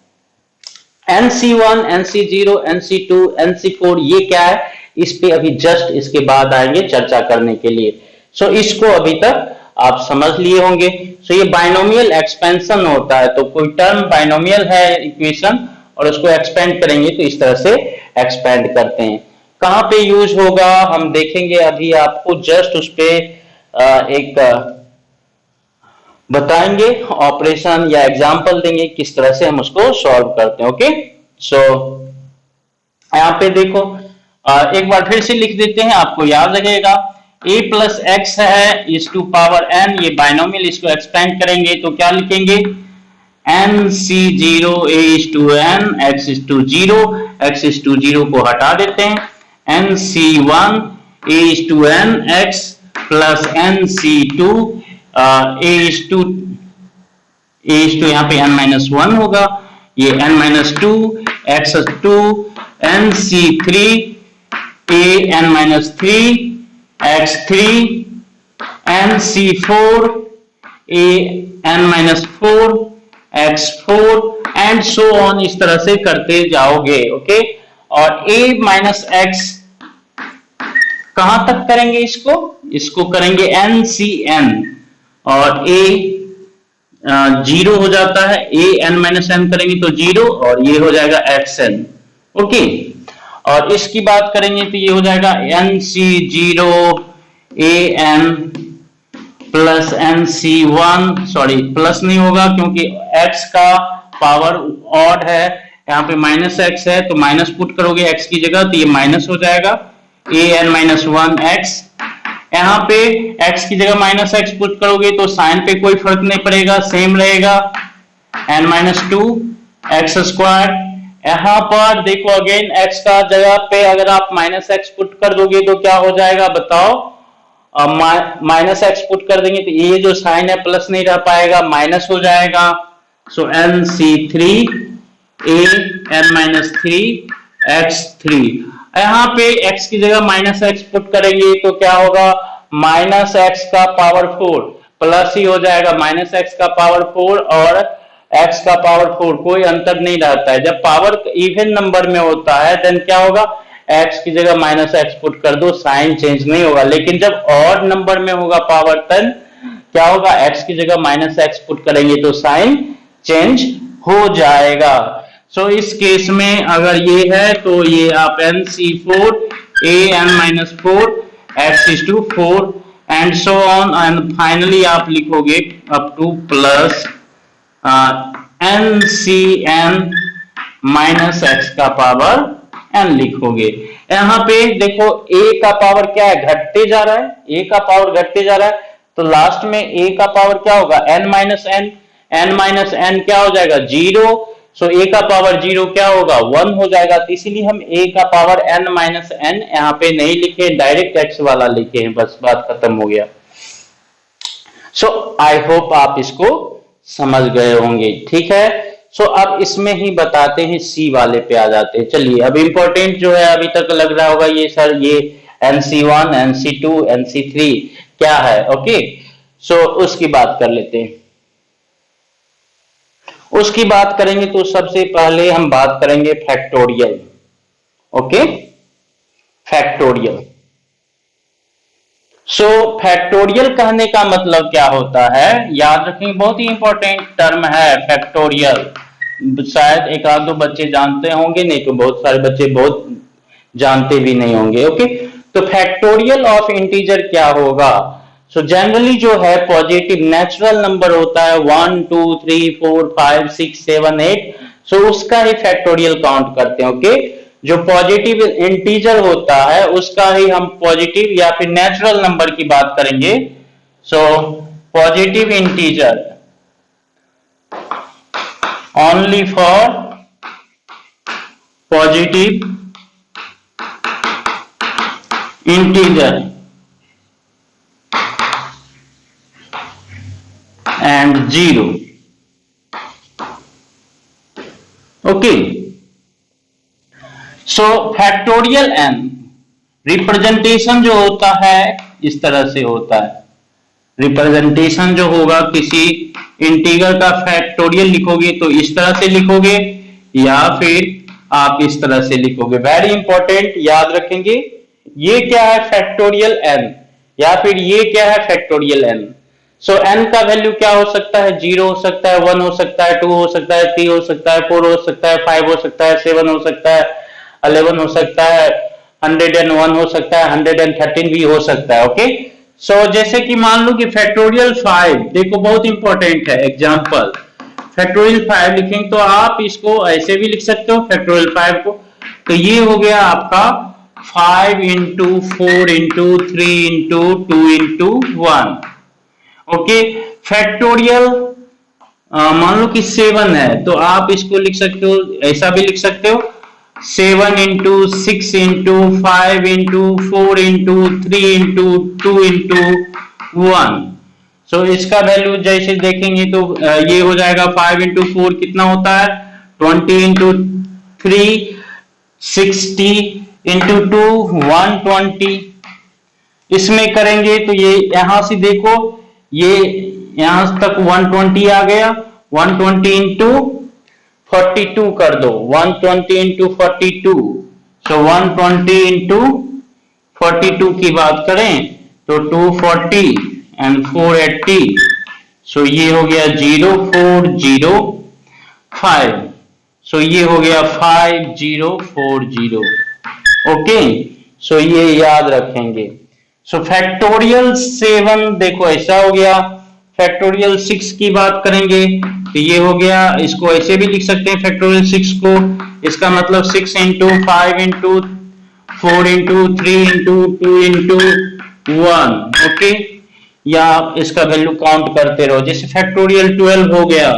NC1, NC0, NC2, NC4 ये क्या है? इस पे अभी जस्ट इसके बाद आएंगे चर्चा करने के लिए। सो इसको अभी तक आप समझ लिए होंगे। सो ये बाइनोमियल एक्सपेंशन होता है, तो कोई टर्म बाइनोमियल है इक्वेशन और उसको एक्सपेंड करेंगे तो इस तरह से एक्सपेंड करते हैं। कहां पे यूज होगा हम देखेंगे, अभी आपको जस्ट उस पे एक बताएंगे, ऑपरेशन या एग्जांपल देंगे किस तरह से हम उसको सॉल्व करते हैं। ओके, सो यहाँ पे देखो एक बार फिर से लिख देते हैं, आपको याद रहेगा। a प्लस एक्स है इज टू पावर n, ये बाइनोमियल, इसको एक्सपेंड करेंगे तो क्या लिखेंगे? N c zero a is to n x is to zero, x is to zero को हटा देते हैं, n c one a is to n x plus n c two a is to यहाँ पे n माइनस वन होगा, ये n minus two x two n c three a n minus three x three n c four a n minus four x four and so on, इस तरह से करते जाओगे। Okay, और a माइनस एक्स कहां तक करेंगे? इसको करेंगे एन सी एन, और a जीरो हो जाता है, a n माइनस एन करेंगे तो जीरो, और ये हो जाएगा एक्स एन। ओके, और इसकी बात करेंगे तो ये हो जाएगा n c zero a n plus n c one, sorry plus नहीं होगा क्योंकि x का पावर ऑड है, यहाँ पे माइनस एक्स है तो माइनस पुट करोगे x की जगह तो ये माइनस हो जाएगा ए एन माइनस वन एक्स। यहाँ पे x की जगह माइनस एक्स पुट करोगे तो साइन पे कोई फर्क नहीं पड़ेगा, सेम रहेगा, n minus two x square. यहाँ पर देखो अगेन x का जगह पे अगर आप माइनस एक्स पुट कर दोगे तो क्या हो जाएगा बताओ? माइनस एक्स पुट कर देंगे तो ये जो साइन है प्लस नहीं रह पाएगा, माइनस हो जाएगा। So n c three a n minus three x three, यहाँ पे x की जगह माइनस एक्स पुट करेंगे तो क्या होगा, माइनस एक्स का पावर 4 प्लस ही हो जाएगा माइनस एक्स का पावर 4 और x का पावर 4, कोई अंतर नहीं रहता है। जब पावर इवन नंबर में होता है देन क्या होगा, x की जगह माइनस एक्स पुट कर दो, साइन चेंज नहीं होगा। लेकिन जब ऑड नंबर में होगा पावर देन क्या होगा, x की जगह माइनस एक्स पुट करेंगे तो साइन चेंज हो जाएगा। सो इस केस में अगर ये है तो ये आप NC4 an-4 x is to 4 and so on, and finally आप लिखोगे up two plus NCn minus x का पावर n लिखोगे। यहाँ पे देखो a का पावर क्या है, घटते जा रहा है, a का पावर घटते जा रहा है, तो लास्ट में a का पावर क्या होगा, n माइनस n क्या हो जाएगा, 0। सो a का पावर 0 क्या होगा, 1 हो जाएगा। तो इसीलिए हम a का पावर n माइनस n यहाँ पे नहीं लिखे, डायरेक्ट x वाला लिखे हैं, बस बात खत्म हो गया। सो आई होप आप इसको समझ गए होंगे, ठीक है। सो अब इसमें ही बताते हैं, सी वाले पे आ जाते हैं। चलिए अब इंपॉर्टेंट जो है, अभी तक लग रहा होगा ये सर ये NC1 NC2 NC3 क्या है, ओके। सो उसकी बात कर लेते हैं। उसकी बात करेंगे तो सबसे पहले हम बात करेंगे फैक्टोरियल, ओके, फैक्टोरियल। सो फैक्टोरियल कहने का मतलब क्या होता है, याद रखें, बहुत ही इंपॉर्टेंट टर्म है फैक्टोरियल। शायद एक आध दो बच्चे जानते होंगे, नहीं तो बहुत सारे बच्चे बहुत जानते भी नहीं होंगे, ओके। तो फैक्टोरियल ऑफ इंटीजर क्या होगा, सो जनरली जो है पॉजिटिव नेचुरल नंबर होता है 1 2 3 4 5 6 7 8, सो उसका ही फैक्टोरियल काउंट करते हैं, ओके। जो पॉजिटिव इंटीजर होता है उसका ही हम पॉजिटिव या फिर नेचुरल नंबर की बात करेंगे। So positive integer only for positive integer and 0, okay. So factorial n representation जो होता है इस तरह से होता है। रिप्रेजेंटेशन जो होगा किसी इंटीजर का फैक्टोरियल लिखोगे तो इस तरह से लिखोगे या फिर आप इस तरह से लिखोगे। वेरी इंपॉर्टेंट, याद रखेंगे ये क्या है फैक्टोरियल n या फिर ये क्या है फैक्टोरियल n। सो n का वैल्यू क्या हो सकता है, 0 हो सकता है, 1 हो सकता है, 2 हो सकता है, 3 हो सकता है, 4 हो सकता है, 5 हो सकता है, 7 हो सकता है, 11 हो सकता है, 101 हो सकता है, 113 भी हो सकता है, ओके। सो जैसे कि मान लो कि फैक्टोरियल 5, देखो बहुत इंपॉर्टेंट है एग्जांपल, फैक्टोरियल 5 लिखेंगे तो आप इसको ऐसे भी लिख सकते हो फैक्टोरियल 5 को, तो ये हो गया आपका 5 into 4 into 3 into 2 into 1, okay. Factorial मान लो कि 7 है तो आप इसको लिख सकते हो, ऐसा भी लिख सकते हो 7 into 6 into 5 into 4 into 3 into 2 into 1। सो इसका वैल्यू जैसे देखेंगे तो ये हो जाएगा 5 into 4 कितना होता है 20 into 3 60 into 2 120। इसमें करेंगे तो ये यहां से देखो ये यहां तक 120 आ गया, 120 into 42 कर दो, 120 into 42। सो 120 into 42 की बात करें तो 240 एंड 480। सो ये हो गया 0405। सो ये हो गया 5040, ओके। सो ये याद रखेंगे। सो फैक्टोरियल 7 देखो ऐसा हो गया। फैक्टोरियल 6 की बात करेंगे तो ये हो गया, इसको ऐसे भी लिख सकते हैं फैक्टोरियल 6 को, इसका मतलब 6 into 5 into 4 into 3 into 2 into 1, okay. या इसका वैल्यू काउंट करते रहो। जैसे फैक्टोरियल 12 हो गया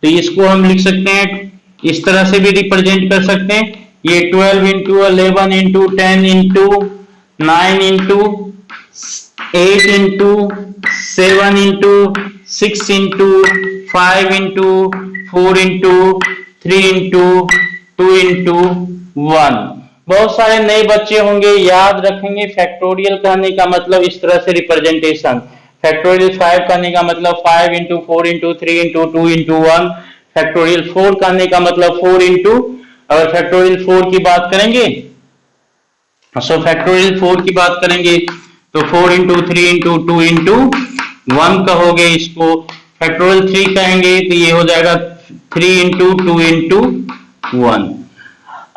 तो इसको हम लिख सकते हैं इस तरह से भी रिप्रेजेंट कर सकते हैं, ये 12 into 11 into 10 into 9 into 8 into 7 into 6 into 5 into 4 into 3 into 2 into 1। बहुत सारे नए बच्चे होंगे, याद रखेंगे फैक्टोरियल कहने का मतलब इस तरह से रिप्रेजेंटेशन। फैक्टोरियल 5 कहने का मतलब 5 into 4 into 3 into 2 into 1। Factorial 4 कहने का मतलब 4 इंटू, अगर फैक्टोरियल 4 की बात करेंगे, सो फैक्टोरियल 4 की बात करेंगे तो 4 इंटू 3 इंटू 2 इंटू 1 कहोगे इसको। फैक्टोरियल 3 कहेंगे तो ये हो जाएगा 3 इंटू 2 इंटू 1।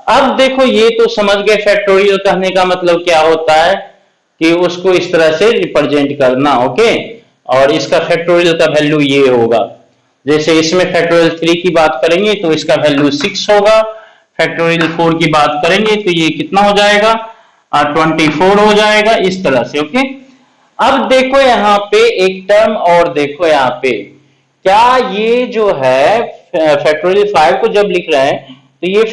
अब देखो ये तो समझ गए फैक्टोरियल कहने का मतलब क्या होता है, कि उसको इस तरह से रिप्रेजेंट करना, ओके। और इसका फैक्टोरियल का वैल्यू ये होगा। जैसे इसमें फैक्टोरियल 3 की बात करेंगे तो इसका वैल्यू 6 होगा। फैक्टोरियल 4 की बात करेंगे तो ये कितना हो जाएगा, 24 हो जाएगा, इस तरह से, ओके। अब देखो यहाँ पे एक टर्म और देखो यहाँ पे, क्या ये जो है फैक्टोरियल 5 को जब लिख रहे हैं तो ये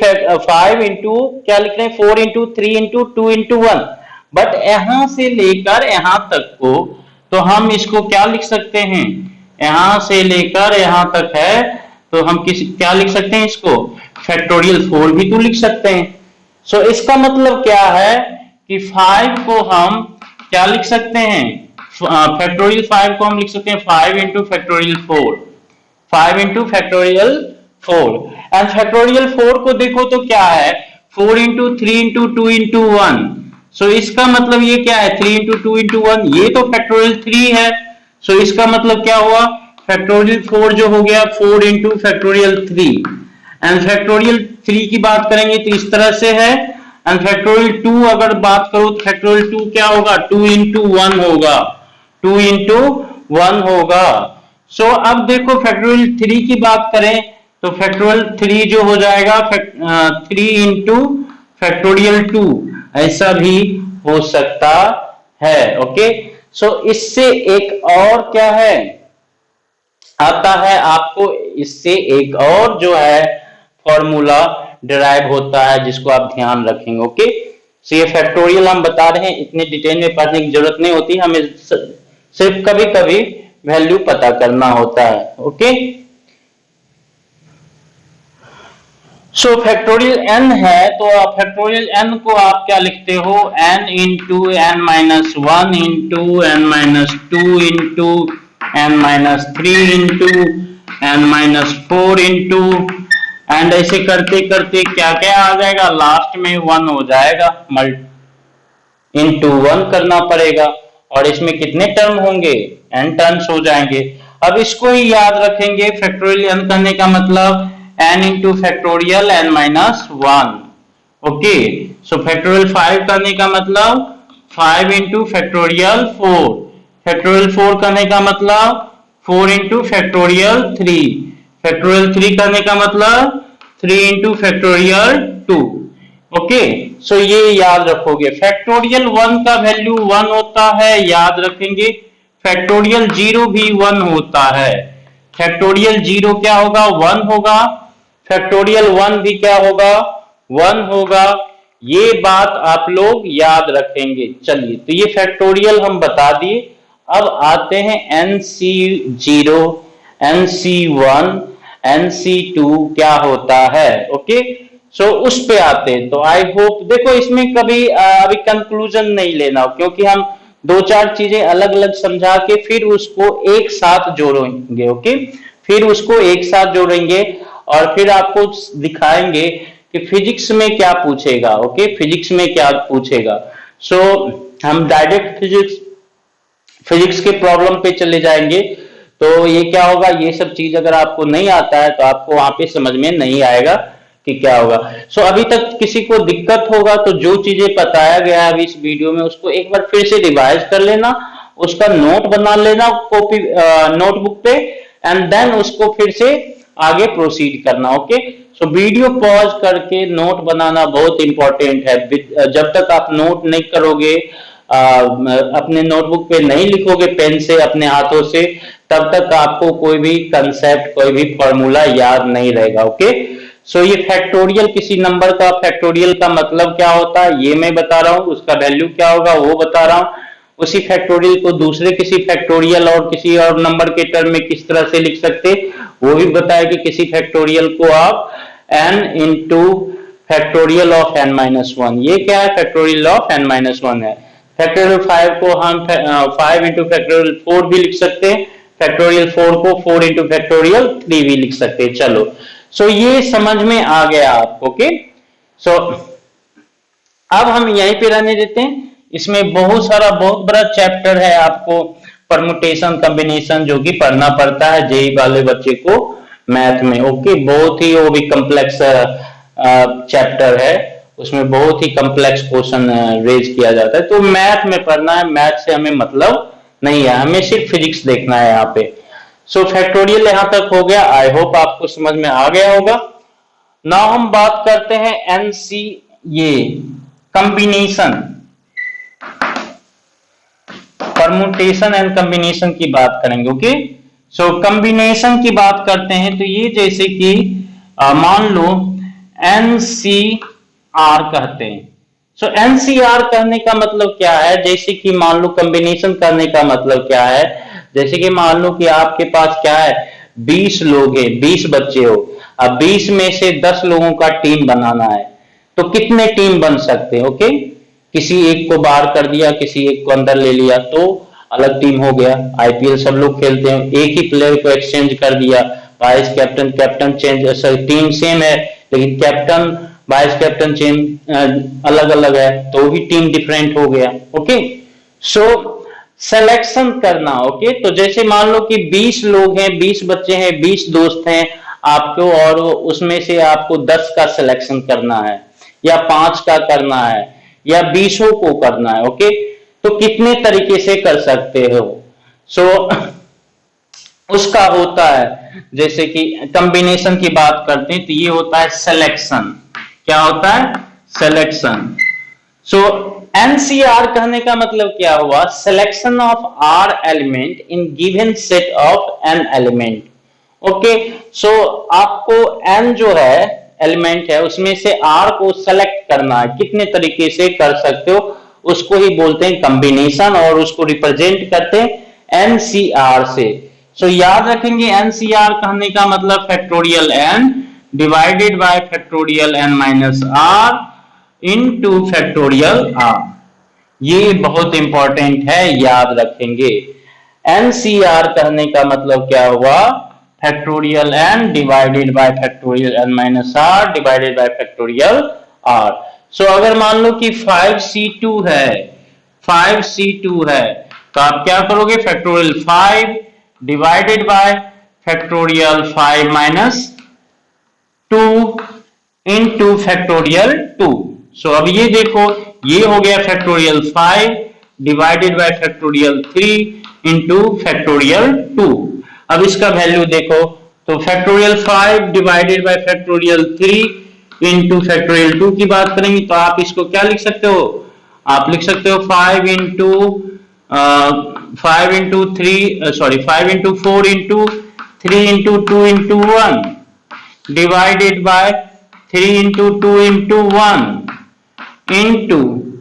5 इंटू क्या लिख रहे हैं, 4 इंटू 3 इंटू 2 इंटू 1। बट यहां से लेकर यहां तक को तो हम इसको क्या लिख सकते हैं, यहां से लेकर यहां तक है तो हम क्या लिख सकते हैं इसको, फैक्टोरियल 4 भी तो लिख सकते हैं। सो इसका मतलब क्या है कि 5 को हम क्या लिख सकते हैं, फैक्टोरियल 5 को हम लिख सकते हैं 5 into factorial 4, 5 into factorial 4। And factorial 4 को देखो तो क्या है, 4 इंटू 3 इंटू 2 इंटू 1। सो इसका मतलब ये क्या है, 3 इंटू 2 इंटू 1, ये तो फैक्टोरियल 3 है। सो इसका मतलब क्या हुआ, फैक्टोरियल 4 जो हो गया 4 इंटू फैक्टोरियल 3। एंड फैक्टोरियल 3 की बात करेंगे तो इस तरह से है। एंड फैक्टोरियल 2 अगर बात करो तो फैक्टोरियल 2 क्या होगा, 2 इंटू 1 होगा, 2 इंटू 1 होगा। सो अब देखो फैक्टोरियल 3 की बात करें तो फैक्टोरियल 3 जो हो जाएगा 3 इंटू फैक्टोरियल 2, ऐसा भी हो सकता है, ओके। सो इससे एक और क्या है आता है आपको, इससे एक और जो है फॉर्मूला डिराइव होता है जिसको आप ध्यान रखेंगे, ओके। सो ये फैक्टोरियल हम बता रहे हैं, इतने डिटेल में पढ़ने की जरूरत नहीं होती, हमें सिर्फ कभी कभी वैल्यू पता करना होता है, ओके। सो फैक्टोरियल n है तो फैक्टोरियल n को आप क्या लिखते हो, n into n minus 1 into n minus 2 into n minus 3 into n minus 4 into, and ऐसे करते करते क्या क्या आ जाएगा, लास्ट में 1 हो जाएगा, इंटू 1 करना पड़ेगा। और इसमें कितने टर्म होंगे, n टर्म्स हो जाएंगे। अब इसको ही याद रखेंगे, फैक्टोरियल n करने का मतलब n into factorial n minus 1, okay. So factorial 5 करने का मतलब 5 इंटू फैक्टोरियल 4, फैक्टोरियल 4 करने का मतलब 4 इंटू फैक्टोरियल 3, फैक्टोरियल 3 करने का मतलब 3 इंटू फैक्टोरियल 2, ओके। सो ये याद रखोगे। फैक्टोरियल 1 का वैल्यू 1 होता है, याद रखेंगे। फैक्टोरियल 0 भी 1 होता है, फैक्टोरियल 0 क्या होगा, 1 होगा। फैक्टोरियल 1 भी क्या होगा, 1 होगा। ये बात आप लोग याद रखेंगे। चलिए तो ये फैक्टोरियल हम बता दिए। अब आते हैं NC0, NC1, NC2 क्या होता है, ओके। सो उस पे आते हैं। तो आई होप देखो इसमें कभी अभी कंक्लूजन नहीं लेना, क्योंकि हम दो चार चीजें अलग अलग समझा के फिर उसको एक साथ जोड़ेंगे, ओके। फिर उसको एक साथ जोड़ेंगे और फिर आपको दिखाएंगे कि फिजिक्स में क्या पूछेगा, ओके, फिजिक्स में क्या पूछेगा। सो हम डायरेक्ट फिजिक्स के प्रॉब्लम पे चले जाएंगे। तो ये क्या होगा, ये सब चीज अगर आपको नहीं आता है तो आपको वहां पे समझ में नहीं आएगा कि क्या होगा। सो अभी तक किसी को दिक्कत होगा तो जो चीजें बताया गया है अभी इस वीडियो में उसको एक बार फिर से रिवाइज कर लेना, उसका नोट बना लेना कॉपी नोटबुक पे, एंड देन उसको फिर से आगे प्रोसीड करना, ओके। सो वीडियो पॉज करके नोट बनाना बहुत इंपॉर्टेंट है। जब तक आप नोट नहीं करोगे, अपने नोटबुक पे नहीं लिखोगे पेन से अपने हाथों से, तब तक आपको कोई भी कंसेप्ट कोई भी फॉर्मूला याद नहीं रहेगा, ओके। सो ये फैक्टोरियल किसी नंबर का फैक्टोरियल का मतलब क्या होता है ये मैं बता रहा हूं, उसका वैल्यू क्या होगा वो बता रहा हूं। उसी फैक्टोरियल को दूसरे किसी फैक्टोरियल और किसी और नंबर के टर्म में किस तरह से लिख सकते वो भी बताया कि किसी फैक्टोरियल को आप n into factorial of n minus one. ये क्या है? Factorial of n minus one है। फैक्टोरियल 5 को हम 5 इंटू फैक्टोरियल 4 भी लिख सकते हैं, फैक्टोरियल 4 को 4 इंटू फैक्टोरियल 3 भी लिख सकते हैं। चलो, सो ये समझ में आ गया आपको। ओके, सो अब हम यहीं पे रहने देते हैं। इसमें बहुत बड़ा चैप्टर है, आपको परमुटेशन कॉम्बिनेशन जो कि पढ़ना पड़ता है जेई वाले बच्चे को मैथ में। ओके, बहुत ही वो भी कॉम्प्लेक्स चैप्टर है, उसमें बहुत ही कॉम्प्लेक्स क्वेश्चन रेज किया जाता है। तो मैथ में पढ़ना है, मैथ से हमें मतलब नहीं है, हमें सिर्फ फिजिक्स देखना है यहाँ पे। सो फैक्टोरियल यहां तक हो गया, आई होप आपको समझ में आ गया होगा। नाउ हम बात करते हैं एनसी, ये कॉम्बिनेशन, परमुटेशन एंड कॉम्बिनेशन की बात करेंगे। ओके, सो कॉम्बिनेशन की बात करते हैं तो ये जैसे कि मान लो एनसीआर कहते हैं। सो एनसीआर करने का मतलब क्या है? जैसे कि मान लो कॉम्बिनेशन करने का मतलब क्या है, जैसे कि मान लो कि आपके पास क्या है, 20 लोग हैं, 20 बच्चे हो, अब 20 में से 10 लोगों का टीम बनाना है, तो कितने टीम बन सकते हैं? ओके, किसी एक को बाहर कर दिया, किसी एक को अंदर ले लिया तो अलग टीम हो गया। आईपीएल सब लोग खेलते हैं, एक ही प्लेयर को एक्सचेंज कर दिया, vice captain captain change, sorry team same है लेकिन कैप्टन वाइस कैप्टन चेंज अलग अलग है तो भी टीम डिफरेंट हो गया। ओके, सो सिलेक्शन करना। ओके, तो जैसे मान लो कि 20 लोग हैं, 20 बच्चे हैं, 20 दोस्त हैं आपको, और उसमें से आपको 10 का सिलेक्शन करना है या 5 का करना है या 20 को करना है। ओके, तो कितने तरीके से कर सकते हो? सो उसका होता है, जैसे कि कॉम्बिनेशन की बात करते हैं तो ये होता है सिलेक्शन। क्या होता है? सिलेक्शन। सो एनसीआर कहने का मतलब क्या हुआ? Selection of r element in given set of n element. Okay, so आपको एन जो है एलिमेंट है उसमें से आर को सेलेक्ट करना है। कितने तरीके से कर सकते हो उसको ही बोलते हैं कॉम्बिनेशन, और उसको रिप्रेजेंट करते हैं एनसीआर से। सो याद रखेंगे एनसीआर कहने का मतलब factorial n divided by factorial n minus r into factorial r. ये बहुत इंपॉर्टेंट है, याद रखेंगे। एनसीआर कहने का मतलब क्या हुआ? Factorial n divided by factorial n minus r divided by factorial r. So अगर मान लो कि 5c2 है, 5c2 है तो आप क्या करोगे? Factorial 5 divided by factorial 5 minus 2 into factorial 2। सो अब ये देखो, ये हो गया factorial 5 divided by factorial 3 into factorial 2। अब इसका वैल्यू देखो तो factorial 5 divided by factorial 3 into factorial 2 की बात करेंगे तो आप इसको क्या लिख सकते हो? आप लिख सकते हो 5 into 3 sorry 5 into 4 into 3 into 2 into 1 divided by 3 into 2 into 1 into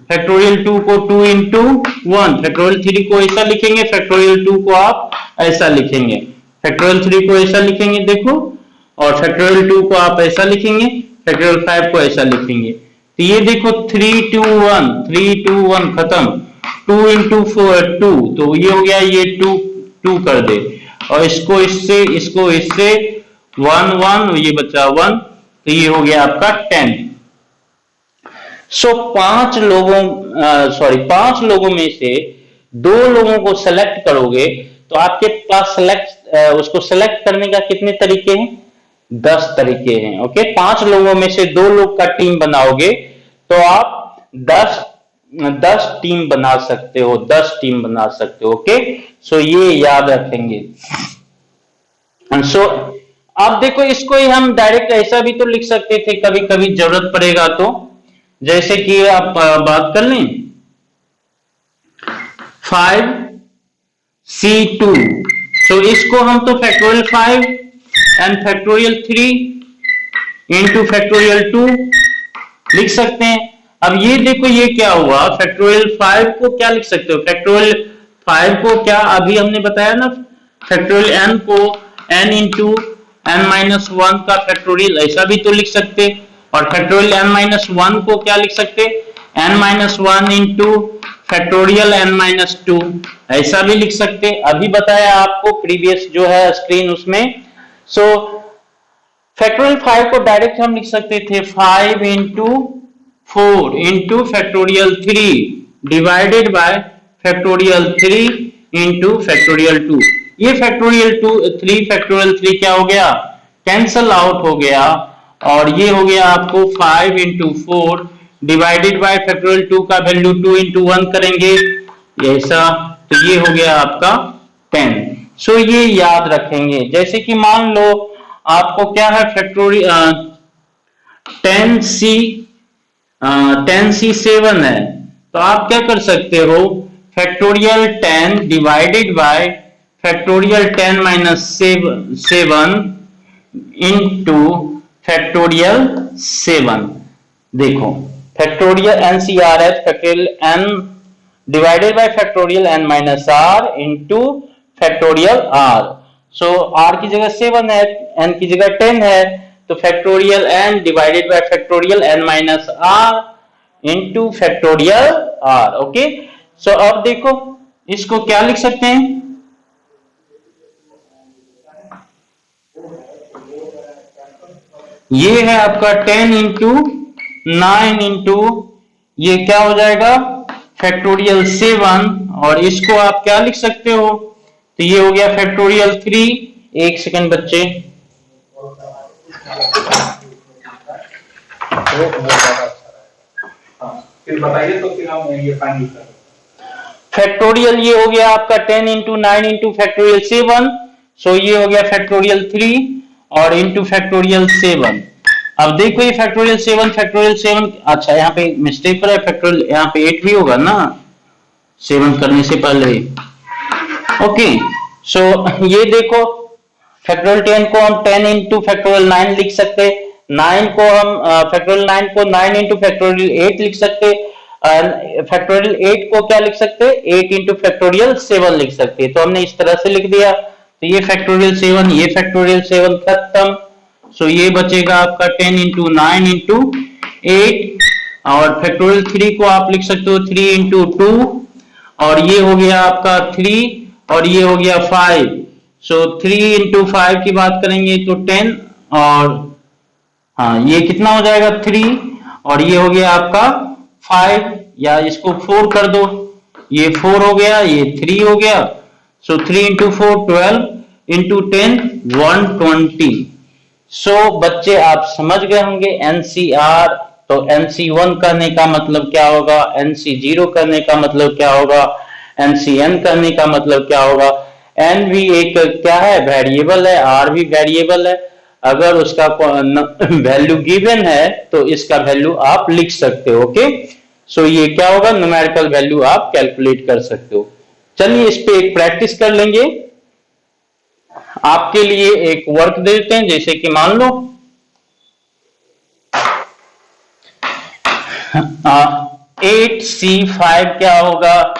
factorial 2 को 2 इंटू 1। फैक्टोरियल 3 को ऐसा लिखेंगे, फैक्टोरियल 2 को आप ऐसा लिखेंगे, फैक्टोरियल 3 को ऐसा लिखेंगे देखो, और फैक्टोरियल 2 को आप ऐसा लिखेंगे, फैक्टोरियल 5 को ऐसा लिखेंगे। तो ये देखो 3 2 1 3 2 1 खत्म, 2 इंटू 4 2, तो ये हो गया, ये 2 कर दे, और इसको इससे 1 1, ये बचा 1, तो ये हो गया आपका 10। सो 5 लोगों में से 2 लोगों को सेलेक्ट करोगे तो आपके पास उसको सेलेक्ट करने का कितने तरीके हैं? 10 तरीके हैं। ओके, 5 लोगों में से 2 लोग का टीम बनाओगे तो आप 10 टीम बना सकते हो, 10 टीम बना सकते हो। ओके, सो ये याद रखेंगे। सो अब देखो, इसको ही हम डायरेक्ट ऐसा भी तो लिख सकते थे, कभी कभी जरूरत पड़ेगा तो, जैसे कि आप बात कर लें 5c2, तो इसको हम तो factorial 5 and factorial 3 into factorial 2 लिख सकते हैं। अब ये देखो, ये क्या हुआ? फैक्टोरियल 5 को क्या लिख सकते हो? फैक्टोरियल 5 को क्या अभी हमने बताया ना, फैक्टोरियल n को n इंटू n माइनस 1 का फैक्टोरियल ऐसा भी तो लिख सकते, और फैक्टोरियल n माइनस वन को क्या लिख सकते, n minus one into factorial n minus to, ऐसा भी लिख सकते। अभी बताया आपको प्रीवियस जो है स्क्रीन उसमें। सो फैक्टोरियल 5 को डायरेक्ट हम लिख सकते थे 5 into 4 into factorial 3 divided by factorial 3 into factorial 2। ये फैक्टोरियल 3 फैक्टोरियल 3 क्या हो गया, कैंसल आउट हो गया, और ये हो गया आपको 5 इंटू 4 डिवाइडेड बाय फैक्टोरियल 2 का वैल्यू 2 इंटू 1 करेंगे ऐसा, तो ये हो गया आपका 10। सो ये याद रखेंगे। जैसे कि मान लो आपको क्या है फैक्टोरियल 10c 10c7 है, तो आप क्या कर सकते हो, factorial 10 divided by factorial 10 minus 7 into factorial 7। देखो factorial NCRH factorial n divided by factorial n minus r into factorial r। So r की जगह 7 है, n की जगह 10 है, तो factorial n divided by factorial n minus r into factorial r। Okay, so अब देखो इसको क्या लिख सकते हैं, ये है आपका 10 इंटू 9 इंटू ये क्या हो जाएगा फैक्टोरियल 7, और इसको आप क्या लिख सकते हो, तो ये हो गया फैक्टोरियल 3। एक सेकंड बच्चे, फिर बताइए तो फिर हम ये फाइनल कर। फैक्टोरियल ये हो गया आपका 10 इंटू 9 इंटू फैक्टोरियल 7, सो ये हो गया फैक्टोरियल 3 और इंटू फैक्टोरियल 7। अब देखो ये फैक्टोरियल 7 अच्छा यहाँ पे मिस्टेक पर है, फैक्टोरियल यहाँ पे 8 भी होगा ना 7 करने से पहले। ओके, सो ये देखो फैक्टोरियल 10 को हम 10 इंटू फैक्टोरियल 9 लिख सकते, 9 को हम फैक्टोरियल 9 को 9 इंटू फैक्टोरियल 8 लिख सकते, फैक्टोरियल 8 को क्या लिख सकते, 8 इंटू फैक्टोरियल 7 लिख सकते। तो हमने इस तरह से लिख दिया, तो ये फैक्टोरियल 7 ये फैक्टोरियल 7 खत्म। सो ये बचेगा आपका 10 इंटू 9 इंटू 8, और फैक्टोरियल 3 को आप लिख सकते हो 3 इंटू 2, और ये हो गया आपका 3 और ये हो गया 5। सो 3 इंटू 5 की बात करेंगे तो 10, और हाँ ये कितना हो जाएगा 3, और ये हो गया आपका 5, या इसको 4 कर दो, ये 4 हो गया ये 3 हो गया। सो 3 इंटू 4 12 इंटू 10 120। सो बच्चे आप समझ गए होंगे NCR, तो NC1 करने का मतलब क्या होगा, NC0 करने का मतलब क्या होगा, NCN करने का मतलब क्या होगा। N भी एक क्या है वेरिएबल है, R भी वेरिएबल है, अगर उसका वैल्यू गिवन है तो इसका वैल्यू आप लिख सकते हो। ओके, सो ये क्या होगा न्यूमेरिकल वैल्यू आप कैलकुलेट कर सकते हो। चलिए इस पे एक प्रैक्टिस कर लेंगे। आपके लिए एक वर्क देते हैं, जैसे कि मान लो 8C5 क्या होगा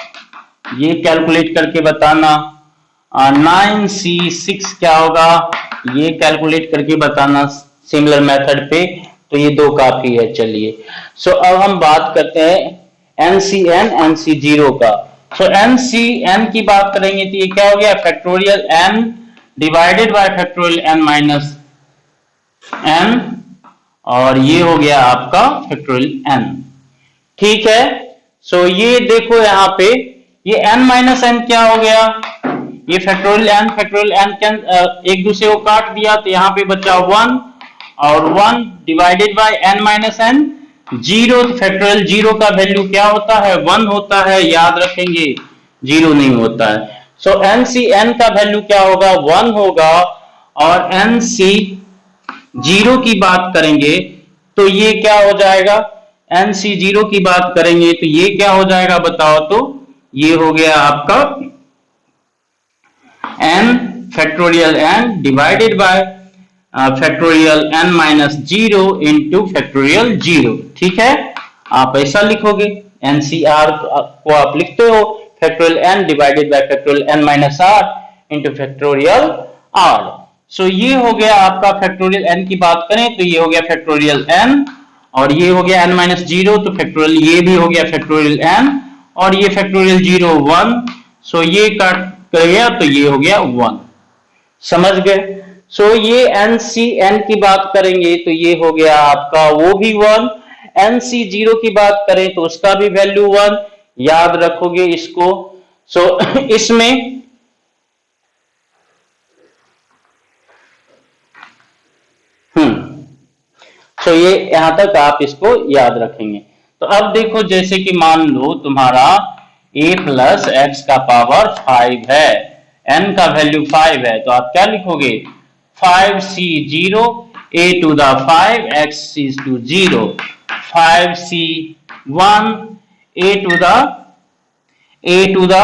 ये कैलकुलेट करके बताना, 9C6 क्या होगा ये कैलकुलेट करके बताना सिमिलर मेथड पे। तो ये दो काफी है। चलिए सो अब हम बात करते हैं NCN NC0 का। सो NCN की बात करेंगे तो ये क्या हो गया factorial n divided by factorial n minus n, और ये हो गया आपका फैक्टोरियल n। ठीक है, सो ये देखो यहाँ पे ये n माइनस n क्या हो गया, ये फैक्टोरियल n एक दूसरे को काट दिया तो यहाँ पे बचा 1, और 1 divided by n minus n 0। Factorial 0 का वैल्यू क्या होता है 1 होता है, याद रखेंगे 0 नहीं होता है। सो NCN का वैल्यू क्या होगा 1 होगा, और NC0 की बात करेंगे तो ये क्या हो जाएगा, NC0 की बात करेंगे तो ये क्या हो जाएगा बताओ, तो ये हो गया आपका n factorial n divided by factorial n minus 0 into factorial 0। ठीक है, आप ऐसा लिखोगे, NCR को आप लिखते हो factorial n divided by factorial n minus r into factorial r। सो ये हो गया आपका फैक्टोरियल n की बात करें तो ये हो गया फैक्टोरियल n, और ये हो गया n माइनस जीरो, तो फैक्टोरियल ये भी हो गया फैक्टोरियल n, और ये फैक्टोरियल 0 1, सो ये काट कर गया तो ये हो गया 1। समझ गए? सो ये n की बात करेंगे तो ये हो गया आपका वो भी 1, nc0 की बात करें तो उसका भी वैल्यू 1, याद रखोगे इसको। सो इसमें तो ये यहां तक आप इसको याद रखेंगे। तो अब देखो, जैसे कि मान लो तुम्हारा a प्लस एक्स का पावर 5 है, n का वैल्यू 5 है, तो आप क्या लिखोगे 5c0 a to the 5 x is to 0, 5c1 a to the